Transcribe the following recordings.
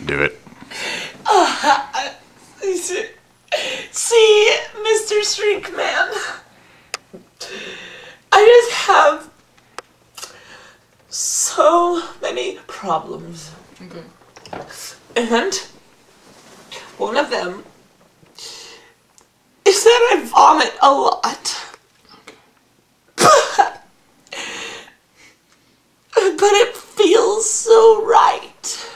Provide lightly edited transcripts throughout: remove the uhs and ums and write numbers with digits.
Do it. See, Mr. Shrink Man, I just have so many problems. Okay. And one of them is that I vomit a lot. But it feels so right.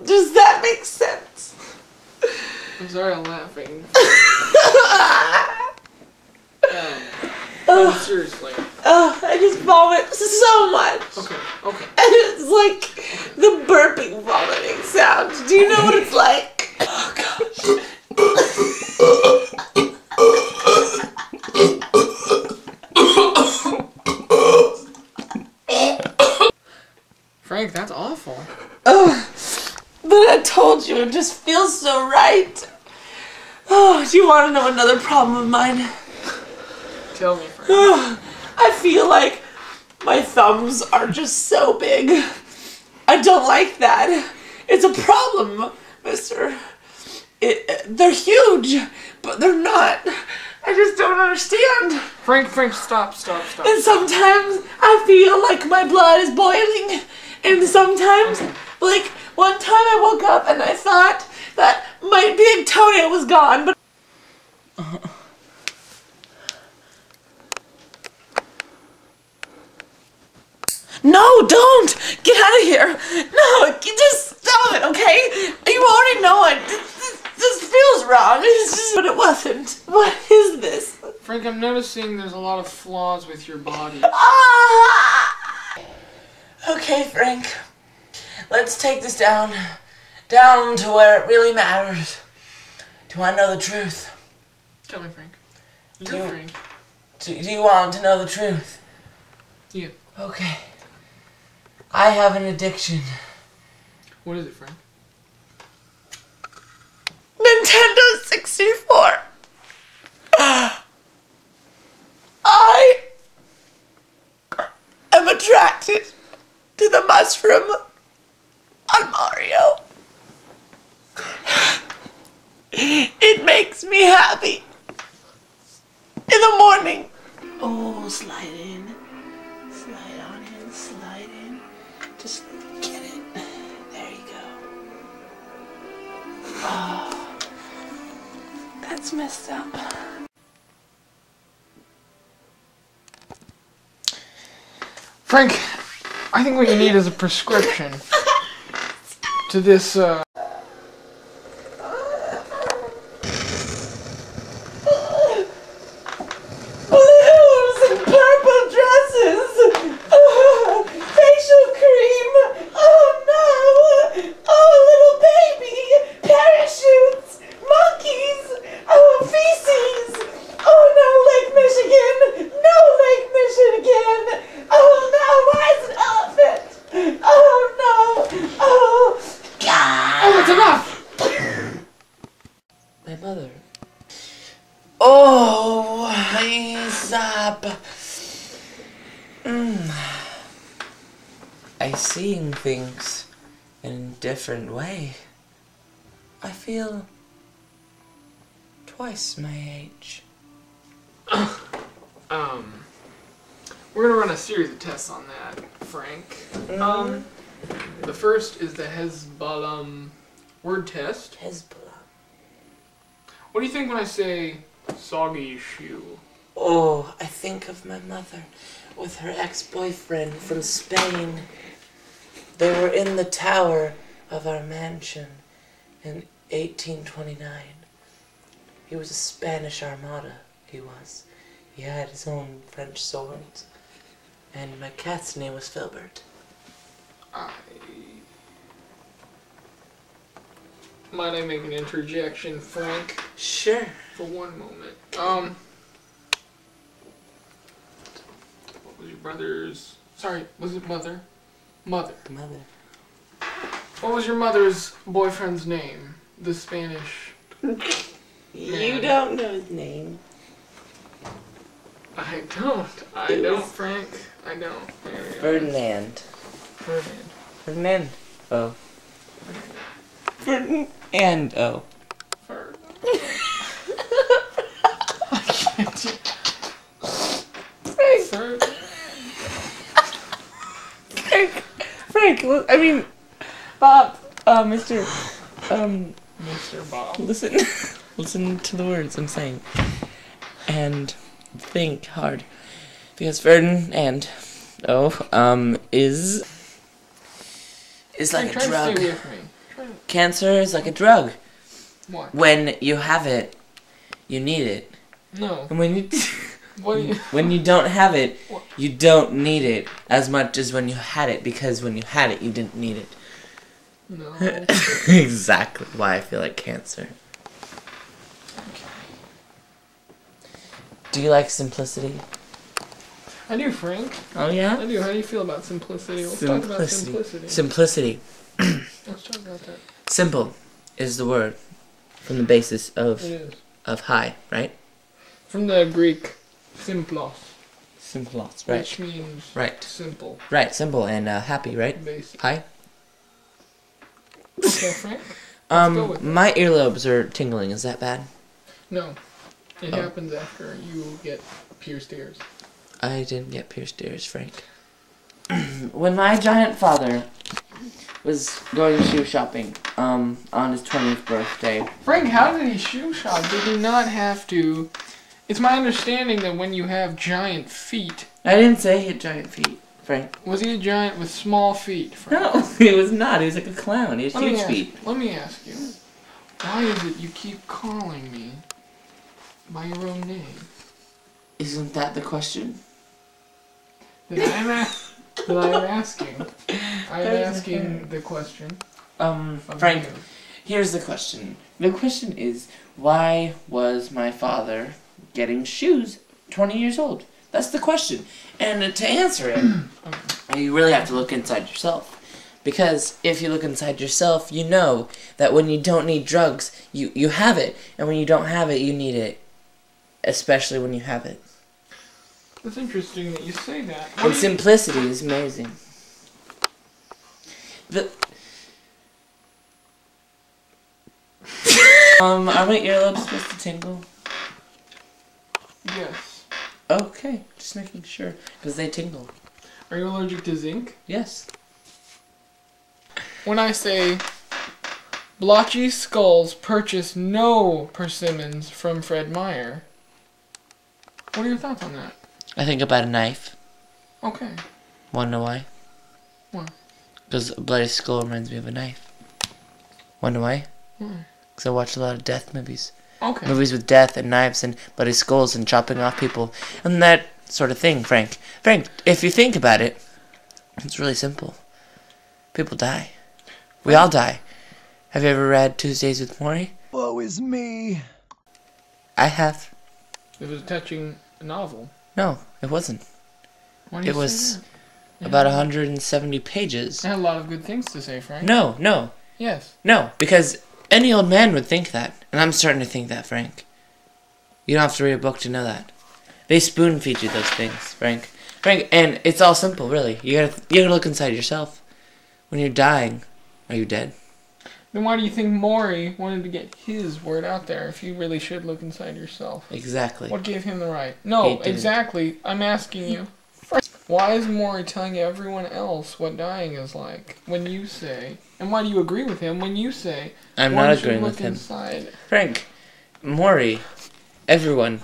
Does that make sense? I'm sorry I'm laughing. Seriously. I just vomit so much. Okay. And it's like the burping vomiting sound. Do you know what it's like? Oh gosh. Frank, that's awful. Oh, but I told you, it just feels so right. Oh, do you want to know another problem of mine? Tell me, Frank. I feel like my thumbs are just so big. I don't like that. It's a problem, mister. They're huge, but they're not. I just don't understand. Frank, stop. And sometimes I feel like my blood is boiling. And sometimes, like, one time I woke up and I thought that my big toenail was gone, but... No, don't! Get out of here! No, just stop it, okay? You already know this feels wrong. It's just, but it wasn't. What is this? Frank, I'm noticing there's a lot of flaws with your body. Ah! Okay, Frank. Let's take this down to where it really matters. Do I know the truth? Tell me, Frank. Do you want to know the truth? Yeah. Okay. I have an addiction. What is it, Frank? Nintendo 64. I am attracted to the mushroom on Mario. It makes me happy. In the morning. Oh, slide in. Slide on in, slide in. Just get it. There you go. Oh, that's messed up. Frank, I think what you need is a prescription to this, Blues and purple dresses! Facial cream! Oh no! Oh, little baby! Parachutes! Monkeys! Oh, feces! Oh no, Lake Michigan! No, Lake Michigan! Oh no, why is an elephant? Oh no! Oh, God! Oh, it's enough! My mother. Oh, he's up. I seeing things in a different way. I feel twice my age. We're gonna run a series of tests on that, Frank. The first is the Hezbollah word test. Hezbollah. What do you think when I say soggy shoe? Oh, I think of my mother with her ex-boyfriend from Spain. They were in the tower of our mansion in 1829. He was a Spanish Armada, he was. He had his own French swords. And my cat's name was Filbert. Might I make an interjection, Frank? Sure. For one moment. What was your brother's... Sorry, was it mother? Mother. Mother. What was your mother's boyfriend's name? The Spanish... You don't know his name. I don't, Frank. I don't. Ferdinand. Ferdinand. Ferdinand. Oh. Ferdinand. Oh. Frank, I mean, Bob, Mr. Bob. Listen to the words I'm saying. And think hard. Because Ferdinand, is like a drug. Stay with me. Cancer is like a drug. What? When you have it, you need it. No. And when you What when you don't have it, What? you don't need it as much as when you had it, because when you had it, you didn't need it. No. Exactly why I feel like cancer. Okay. Do you like simplicity? I do, Frank. Oh yeah? I do. How do you feel about simplicity? Let's talk about simplicity. Simplicity. Let's talk about that. Simple is the word from the basis It is. of high, right? From the Greek, simplos. Simplos, right. Which means Right. simple. Right, simple and happy, right? Basic. High? Okay, Frank. Let's go with it. My earlobes are tingling, is that bad? No. It Oh. happens after you get pierced ears. I didn't get pierced ears, Frank. When my giant father was going shoe shopping, on his 20th birthday. Frank, how did he shoe shop? Did he not have to? It's my understanding that when you have giant feet... I didn't say he had giant feet, Frank. Was he a giant with small feet, Frank? No, he was not. He was like a clown. He had huge feet. Let me ask you. Why is it you keep calling me by your own name? Isn't that the question? That I'm asking. I am asking the question. Frank, You. here's the question. The question is, why was my father getting shoes 20 years old? That's the question. And to answer it, you really have to look inside yourself. Because if you look inside yourself, you know that when you don't need drugs, you have it. And when you don't have it, you need it. Especially when you have it. It's interesting that you say that. And simplicity is amazing. Are my earlobes supposed to tingle? Yes. Okay, just making sure. Because they tingle. Are you allergic to zinc? Yes. When I say blotchy skulls purchase no persimmons from Fred Meyer, what are your thoughts on that? I think about a knife. Okay. Wanna know why? Why? Because a bloody skull reminds me of a knife. Wanna know why? Why? Because I watch a lot of death movies. Okay. Movies with death and knives and bloody skulls and chopping off people. And that sort of thing, Frank. Frank, if you think about it, it's really simple. People die. We all die. Have you ever read Tuesdays with Morrie? Woe is me. I have. It was a touching novel. No, it wasn't. Why do you It say was that? about 170 pages. I had a lot of good things to say, Frank. No, Yes. because any old man would think that. And I'm starting to think that, Frank. You don't have to read a book to know that. They spoon-feed you those things, Frank. Frank, and it's all simple, really. You gotta look inside yourself. When you're dying, are you dead? Then why do you think Maury wanted to get his word out there if you really should look inside yourself? Exactly. What gave him the right? He No, didn't. exactly. I'm asking you. Why is Maury telling everyone else what dying is like when you say, and why do you agree with him when you say, I'm one not should agreeing look with him. inside? Frank, Maury, everyone.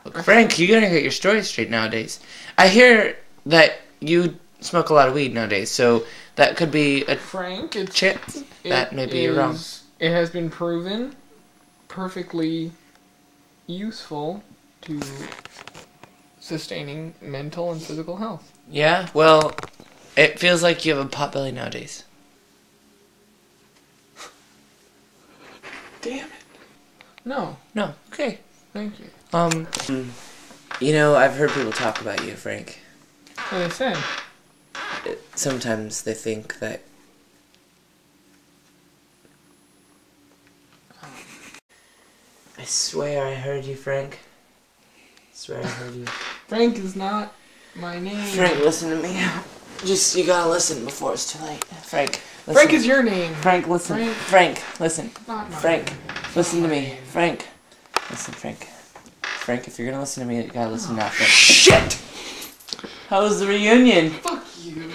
Look, Frank, you gotta get your story straight nowadays. I hear that you smoke a lot of weed nowadays, so that could be a Frank, it's chance that maybe you're wrong. It has been proven perfectly useful to sustaining mental and physical health. Yeah, well, it feels like you have a potbelly nowadays. Damn it. No, No, okay. thank you. You know, I've heard people talk about you, Frank. What they said. Sometimes they think that... I swear I heard you, Frank. I swear I heard you. Frank is not My name. Frank, listen to me. Just, you gotta listen before it's too late. Frank, listen. Frank is your name. Frank, listen. Frank, listen. Frank, listen to me. Frank, listen, Frank. Frank, if you're gonna listen to me, you gotta listen now. Shit! How was the reunion? Fuck you.